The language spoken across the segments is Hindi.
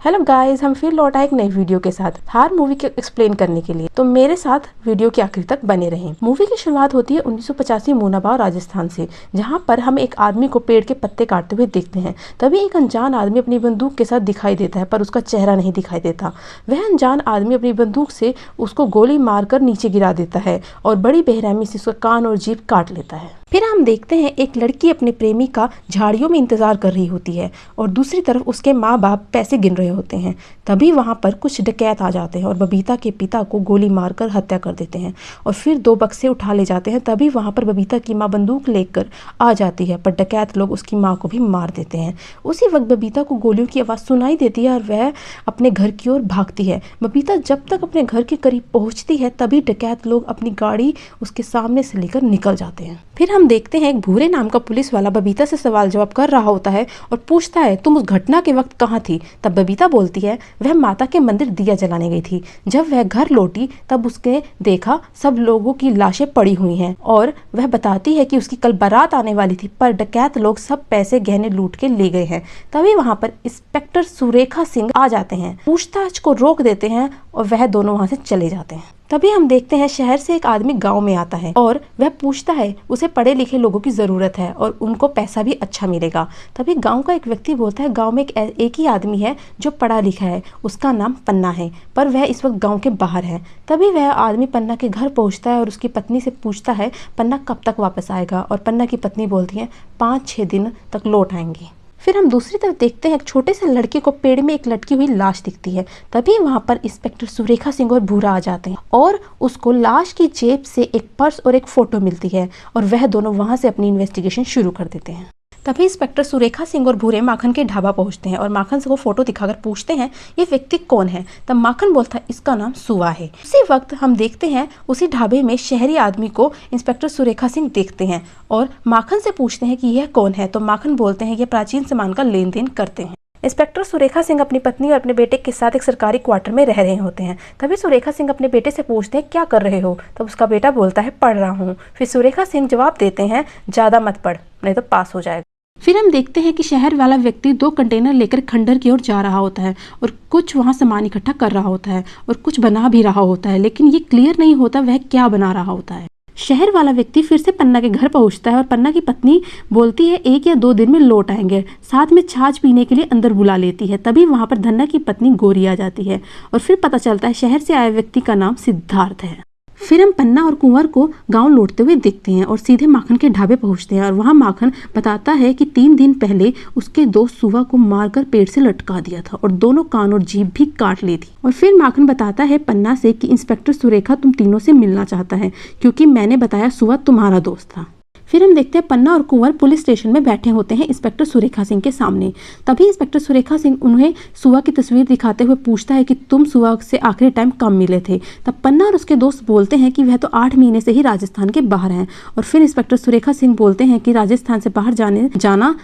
हेलो गाइस, हम फिर लौटा एक नई वीडियो के साथ हार मूवी के एक्सप्लेन करने के लिए। तो मेरे साथ वीडियो के आखिर तक बने रहें। मूवी की शुरुआत होती है 1985 मोनाबाव राजस्थान से, जहां पर हम एक आदमी को पेड़ के पत्ते काटते हुए देखते हैं। तभी एक अनजान आदमी अपनी बंदूक के साथ दिखाई देता है, पर उसका चेहरा नहीं दिखाई देता। वह अनजान आदमी अपनी बंदूक से उसको गोली मारकर नीचे गिरा देता है और बड़ी बेरहमी से उसका कान और जीभ काट लेता है। फिर हम देखते हैं एक लड़की अपने प्रेमी का झाड़ियों में इंतजार कर रही होती है और दूसरी तरफ उसके माँ बाप पैसे गिन रहे होते हैं। तभी वहाँ पर कुछ डकैत आ जाते हैं और बबीता के पिता को गोली मारकर हत्या कर देते हैं और फिर 2 बक्से उठा ले जाते हैं। तभी वहाँ पर बबीता की माँ बंदूक लेकर आ जाती है, पर डकैत लोग उसकी माँ को भी मार देते हैं। उसी वक्त बबीता को गोलियों की आवाज़ सुनाई देती है और वह अपने घर की ओर भागती है। बबीता जब तक अपने घर के करीब पहुँचती है तभी डकैत लोग अपनी गाड़ी उसके सामने से लेकर निकल जाते हैं। फिर हम देखते हैं एक भूरे नाम का पुलिस वाला बबीता से सवाल जवाब कर रहा होता है और पूछता है, तुम उस घटना के वक्त कहाँ थी? तब बबीता बोलती है, वह माता के मंदिर दिया जलाने गई थी। जब वह घर लौटी तब उसके देखा सब लोगों की लाशें पड़ी हुई हैं और वह बताती है कि उसकी कल बारात आने वाली थी, पर डकैत लोग सब पैसे गहने लूट के ले गए हैं। तभी वहाँ पर इंस्पेक्टर सुरेखा सिंह आ जाते हैं, पूछताछ को रोक देते हैं और वह दोनों वहाँ से चले जाते हैं। तभी हम देखते हैं शहर से एक आदमी गांव में आता है और वह पूछता है, उसे पढ़े लिखे लोगों की जरूरत है और उनको पैसा भी अच्छा मिलेगा। तभी गांव का एक व्यक्ति बोलता है, गांव में एक ही आदमी है जो पढ़ा लिखा है, उसका नाम पन्ना है, पर वह इस वक्त गांव के बाहर है। तभी वह आदमी पन्ना के घर पहुंचता है और उसकी पत्नी से पूछता है, पन्ना कब तक वापस आएगा? और पन्ना की पत्नी बोलती है, 5-6 दिन तक लौट आएंगे। फिर हम दूसरी तरफ देखते हैं एक छोटे से लड़के को पेड़ में एक लटकी हुई लाश दिखती है। तभी वहां पर इंस्पेक्टर सुरेखा सिंह और भूरा आ जाते हैं और उसको लाश की जेब से एक पर्स और एक फोटो मिलती है और वह दोनों वहां से अपनी इन्वेस्टिगेशन शुरू कर देते हैं। तभी इंस्पेक्टर सुरेखा सिंह और भूरे माखन के ढाबा पहुंचते हैं और माखन से वो फोटो दिखाकर पूछते हैं, ये व्यक्ति कौन है? तब माखन बोलता है, इसका नाम सुवा है। उसी वक्त हम देखते हैं उसी ढाबे में शहरी आदमी को इंस्पेक्टर सुरेखा सिंह देखते हैं और माखन से पूछते हैं कि यह कौन है? तो माखन बोलते हैं, यह प्राचीन सामान का लेन देन करते हैं। इंस्पेक्टर सुरेखा सिंह अपनी पत्नी और अपने बेटे के साथ एक सरकारी क्वार्टर में रह रहे होते हैं। तभी सुरेखा सिंह अपने बेटे से पूछते हैं, क्या कर रहे हो? तब उसका बेटा बोलता है, पढ़ रहा हूँ। फिर सुरेखा सिंह जवाब देते हैं, ज्यादा मत पढ़, नहीं तो पास हो जाएगा। फिर हम देखते हैं कि शहर वाला व्यक्ति 2 कंटेनर लेकर खंडहर की ओर जा रहा होता है और कुछ वहाँ सामान इकट्ठा कर रहा होता है और कुछ बना भी रहा होता है, लेकिन ये क्लियर नहीं होता वह क्या बना रहा होता है। शहर वाला व्यक्ति फिर से पन्ना के घर पहुंचता है और पन्ना की पत्नी बोलती है, 1 या 2 दिन में लौट आएंगे, साथ में छाछ पीने के लिए अंदर बुला लेती है। तभी वहां पर धन्ना की पत्नी गौरी आ जाती है और फिर पता चलता है शहर से आए व्यक्ति का नाम सिद्धार्थ है। फिर हम पन्ना और कुंवर को गांव लौटते हुए देखते हैं और सीधे माखन के ढाबे पहुंचते हैं और वहां माखन बताता है कि 3 दिन पहले उसके दोस्त सुवा को मारकर पेड़ से लटका दिया था और दोनों कान और जीभ भी काट ली थी। और फिर माखन बताता है पन्ना से कि इंस्पेक्टर सुरेखा तुम तीनों से मिलना चाहता है क्योंकि मैंने बताया सुवा तुम्हारा दोस्त था। फिर हम देखते हैं पन्ना और कुंवर पुलिस स्टेशन में बैठे होते हैं इंस्पेक्टर सुरेखा सिंह के सामने। तभी इंस्पेक्टर सुरेखा सिंह उन्हें सुवा की तस्वीर दिखाते हुए पूछता है कि तुम सुवा से आखिरी टाइम कब मिले थे? तब पन्ना और उसके दोस्त बोलते हैं कि वह तो 8 महीने से ही राजस्थान के बाहर हैं। और फिर इंस्पेक्टर सुरेखा सिंह बोलते हैं कि राजस्थान से बाहर जाना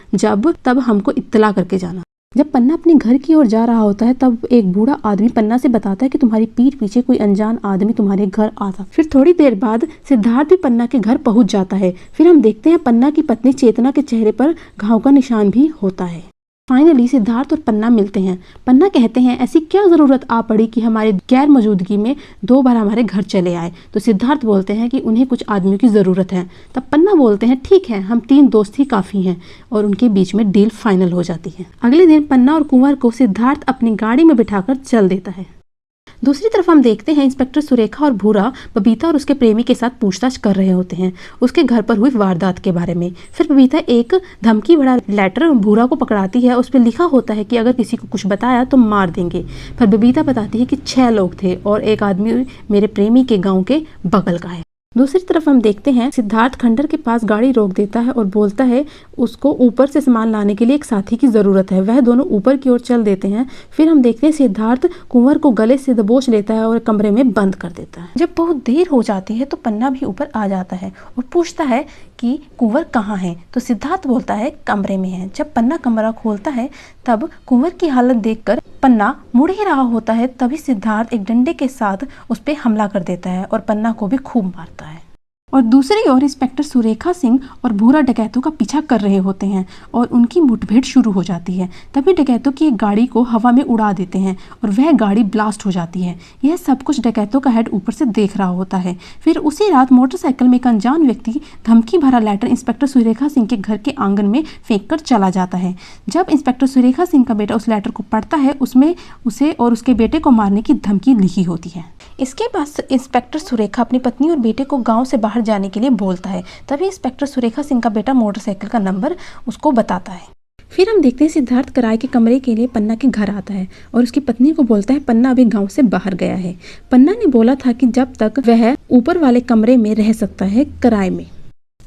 तब हमको इत्तला करके जाना। जब पन्ना अपने घर की ओर जा रहा होता है तब एक बूढ़ा आदमी पन्ना से बताता है कि तुम्हारी पीठ पीछे कोई अनजान आदमी तुम्हारे घर आता। फिर थोड़ी देर बाद सिद्धार्थ भी पन्ना के घर पहुंच जाता है। फिर हम देखते हैं पन्ना की पत्नी चेतना के चेहरे पर घाव का निशान भी होता है। फाइनली सिद्धार्थ और पन्ना मिलते हैं। पन्ना कहते हैं, ऐसी क्या जरूरत आ पड़ी कि हमारे गैर मौजूदगी में 2 बार हमारे घर चले आए? तो सिद्धार्थ बोलते हैं कि उन्हें कुछ आदमियों की जरूरत है। तब पन्ना बोलते हैं, ठीक है, हम 3 दोस्त ही काफी हैं और उनके बीच में डील फाइनल हो जाती है। अगले दिन पन्ना और कुंवर को सिद्धार्थ अपनी गाड़ी में बिठाकर चल देता है। दूसरी तरफ हम देखते हैं इंस्पेक्टर सुरेखा और भूरा बबीता और उसके प्रेमी के साथ पूछताछ कर रहे होते हैं उसके घर पर हुई वारदात के बारे में। फिर बबीता एक धमकी भरा लेटर भूरा को पकड़ाती है, उस पर लिखा होता है कि अगर किसी को कुछ बताया तो मार देंगे। फिर बबीता बताती है कि 6 लोग थे और एक आदमी मेरे प्रेमी के गाँव के बगल का है। दूसरी तरफ हम देखते हैं सिद्धार्थ खंडर के पास गाड़ी रोक देता है और बोलता है उसको ऊपर से सामान लाने के लिए एक साथी की जरूरत है। वह दोनों ऊपर की ओर चल देते हैं। फिर हम देखते हैं सिद्धार्थ कुंवर को गले से दबोच लेता है और कमरे में बंद कर देता है। जब बहुत देर हो जाती है तो पन्ना भी ऊपर आ जाता है और पूछता है कि कुंवर कहाँ है? तो सिद्धार्थ बोलता है कमरे में है। जब पन्ना कमरा खोलता है तब कुंवर की हालत देखकर पन्ना मुड़ ही रहा होता है। तभी सिद्धार्थ एक डंडे के साथ उस पर हमला कर देता है और पन्ना को भी खूब मारता है। और दूसरी ओर इंस्पेक्टर सुरेखा सिंह और भूरा डकैतों का पीछा कर रहे होते हैं और उनकी मुठभेड़ शुरू हो जाती है। तभी डकैतों की एक गाड़ी को हवा में उड़ा देते हैं और वह गाड़ी ब्लास्ट हो जाती है। यह सब कुछ डकैतों का हेड ऊपर से देख रहा होता है। फिर उसी रात मोटरसाइकिल में एक अनजान व्यक्ति धमकी भरा लेटर इंस्पेक्टर सुरेखा सिंह के घर के आंगन में फेंक कर चला जाता है। जब इंस्पेक्टर सुरेखा सिंह का बेटा उस लेटर को पढ़ता है, उसमें उसे और उसके बेटे को मारने की धमकी लिखी होती है। इसके बाद इंस्पेक्टर सुरेखा अपनी पत्नी और बेटे को गांव से बाहर जाने के लिए बोलता है। तभी इंस्पेक्टर सुरेखा सिंह का बेटा मोटरसाइकिल का नंबर उसको बताता है। फिर हम देखते हैं सिद्धार्थ किराए के कमरे के लिए पन्ना के घर आता है और उसकी पत्नी को बोलता है पन्ना अभी गांव से बाहर गया है। पन्ना ने बोला था कि जब तक वह ऊपर वाले कमरे में रह सकता है किराए में।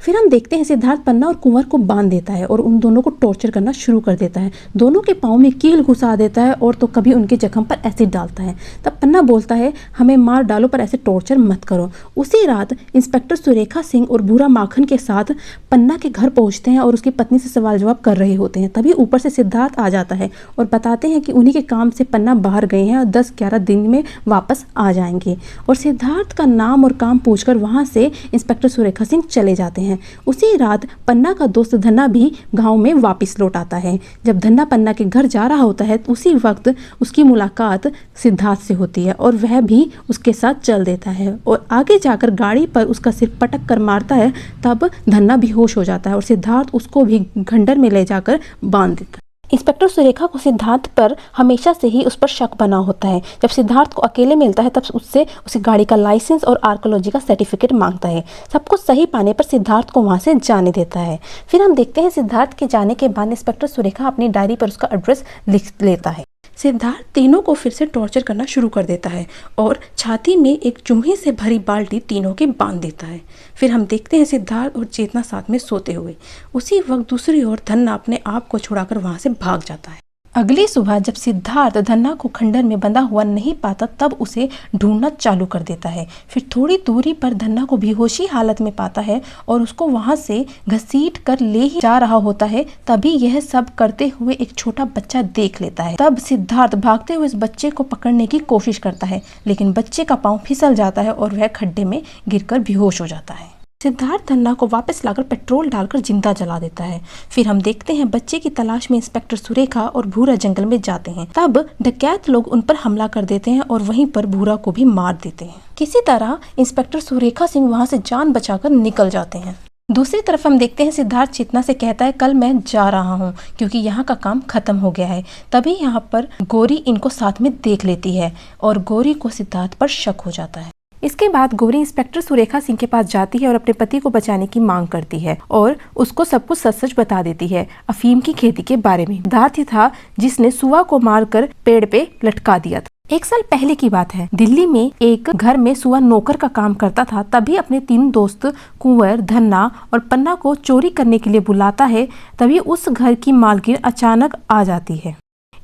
फिर हम देखते हैं सिद्धार्थ पन्ना और कुंवर को बांध देता है और उन दोनों को टॉर्चर करना शुरू कर देता है। दोनों के पाँव में कील घुसा देता है और तो कभी उनके जख्म पर एसिड डालता है। तब पन्ना बोलता है हमें मार डालो पर ऐसे टॉर्चर मत करो। उसी रात इंस्पेक्टर सुरेखा सिंह और भूरा माखन के साथ पन्ना के घर पहुंचते हैं और उसकी पत्नी से सवाल जवाब कर रहे होते हैं। तभी ऊपर से सिद्धार्थ आ जाता है और बताते हैं कि उन्हीं के काम से पन्ना बाहर गए हैं और 10-11 दिन में वापस आ जाएंगे। और सिद्धार्थ का नाम और काम पूछकर वहां से इंस्पेक्टर सुरेखा सिंह चले जाते हैं। उसी रात पन्ना का दोस्त धन्ना भी गांव में वापस लौट आता है। जब धन्ना पन्ना के घर जा रहा होता है तो उसी वक्त उसकी मुलाकात सिद्धार्थ से होती है और वह भी उसके साथ चल देता है और आगे जाकर गाड़ी पर उसका सिर पटक कर मारता है। तब धन्ना बेहोश हो जाता है और सिद्धार्थ उसको भी खंडर में ले जाकर बांध देता है। इंस्पेक्टर सुरेखा को सिद्धार्थ पर हमेशा से ही उस पर शक बना होता है। जब सिद्धार्थ को अकेले मिलता है तब उससे उसे गाड़ी का लाइसेंस और आर्कोलॉजी का सर्टिफिकेट मांगता है। सब कुछ सही पाने पर सिद्धार्थ को वहां से जाने देता है। फिर हम देखते हैं सिद्धार्थ के जाने के बाद इंस्पेक्टर सुरेखा अपनी डायरी पर उसका एड्रेस लिख लेता है। सिद्धार्थ तीनों को फिर से टॉर्चर करना शुरू कर देता है और छाती में एक चूहे से भरी बाल्टी तीनों के बांध देता है। फिर हम देखते हैं सिद्धार्थ और चेतना साथ में सोते हुए। उसी वक्त दूसरी ओर धन्ना अपने आप को छुड़ाकर वहां से भाग जाता है। अगली सुबह जब सिद्धार्थ धन्ना को खंडर में बंधा हुआ नहीं पाता तब उसे ढूंढना चालू कर देता है। फिर थोड़ी दूरी पर धन्ना को बेहोशी हालत में पाता है और उसको वहां से घसीट कर ले ही जा रहा होता है। तभी यह सब करते हुए एक छोटा बच्चा देख लेता है। तब सिद्धार्थ भागते हुए इस बच्चे को पकड़ने की कोशिश करता है, लेकिन बच्चे का पाँव फिसल जाता है और वह खड्डे में गिरकर बेहोश हो जाता है। सिद्धार्थ धन्ना को वापस लाकर पेट्रोल डालकर जिंदा जला देता है। फिर हम देखते हैं बच्चे की तलाश में इंस्पेक्टर सुरेखा और भूरा जंगल में जाते हैं। तब डकैत लोग उन पर हमला कर देते हैं और वहीं पर भूरा को भी मार देते हैं। किसी तरह इंस्पेक्टर सुरेखा सिंह वहां से जान बचाकर निकल जाते हैं। दूसरी तरफ हम देखते हैं सिद्धार्थ चेतना से कहता है कल मैं जा रहा हूँ क्योंकि यहाँ का काम खत्म हो गया है। तभी यहाँ पर गौरी इनको साथ में देख लेती है और गौरी को सिद्धार्थ पर शक हो जाता है। इसके बाद गौरी इंस्पेक्टर सुरेखा सिंह के पास जाती है और अपने पति को बचाने की मांग करती है और उसको सब कुछ सच सच बता देती है अफीम की खेती के बारे में। सिद्धार्थ ही था जिसने सुआ को मारकर पेड़ पे लटका दिया था। 1 साल पहले की बात है। दिल्ली में एक घर में सुआ नौकर का काम करता था। तभी अपने 3 दोस्त कुंवर, धन्ना और पन्ना को चोरी करने के लिए बुलाता है। तभी उस घर की मालकिन अचानक आ जाती है।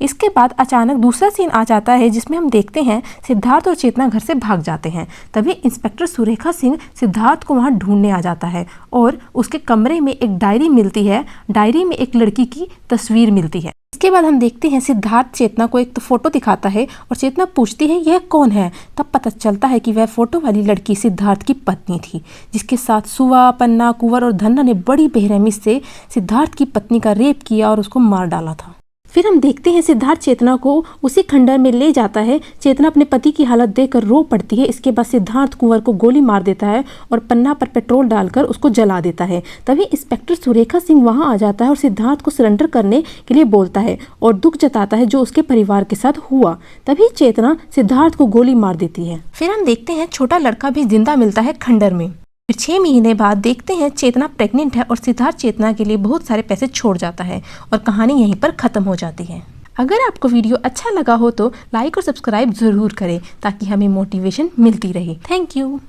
इसके बाद अचानक दूसरा सीन आ जाता है जिसमें हम देखते हैं सिद्धार्थ और चेतना घर से भाग जाते हैं। तभी इंस्पेक्टर सुरेखा सिंह सिद्धार्थ को वहां ढूंढने आ जाता है और उसके कमरे में एक डायरी मिलती है। डायरी में एक लड़की की तस्वीर मिलती है। इसके बाद हम देखते हैं सिद्धार्थ चेतना को एक फोटो दिखाता है और चेतना पूछती है यह कौन है। तब पता चलता है कि वह फोटो वाली लड़की सिद्धार्थ की पत्नी थी, जिसके साथ सुआ, पन्ना, कुंवर और धन्ना ने बड़ी बेरहमी से सिद्धार्थ की पत्नी का रेप किया और उसको मार डाला था। फिर हम देखते हैं सिद्धार्थ चेतना को उसी खंडर में ले जाता है। चेतना अपने पति की हालत देखकर रो पड़ती है। इसके बाद सिद्धार्थ कुंवर को गोली मार देता है और पन्ना पर पेट्रोल डालकर उसको जला देता है। तभी इंस्पेक्टर सुरेखा सिंह वहां आ जाता है और सिद्धार्थ को सरेंडर करने के लिए बोलता है और दुख जताता है जो उसके परिवार के साथ हुआ। तभी चेतना सिद्धार्थ को गोली मार देती है। फिर हम देखते हैं छोटा लड़का भी जिंदा मिलता है खंडर में। फिर 6 महीने बाद देखते हैं चेतना प्रेग्नेंट है और सिद्धार्थ चेतना के लिए बहुत सारे पैसे छोड़ जाता है और कहानी यहीं पर खत्म हो जाती है। अगर आपको वीडियो अच्छा लगा हो तो लाइक और सब्सक्राइब जरूर करें ताकि हमें मोटिवेशन मिलती रहे। Thank you.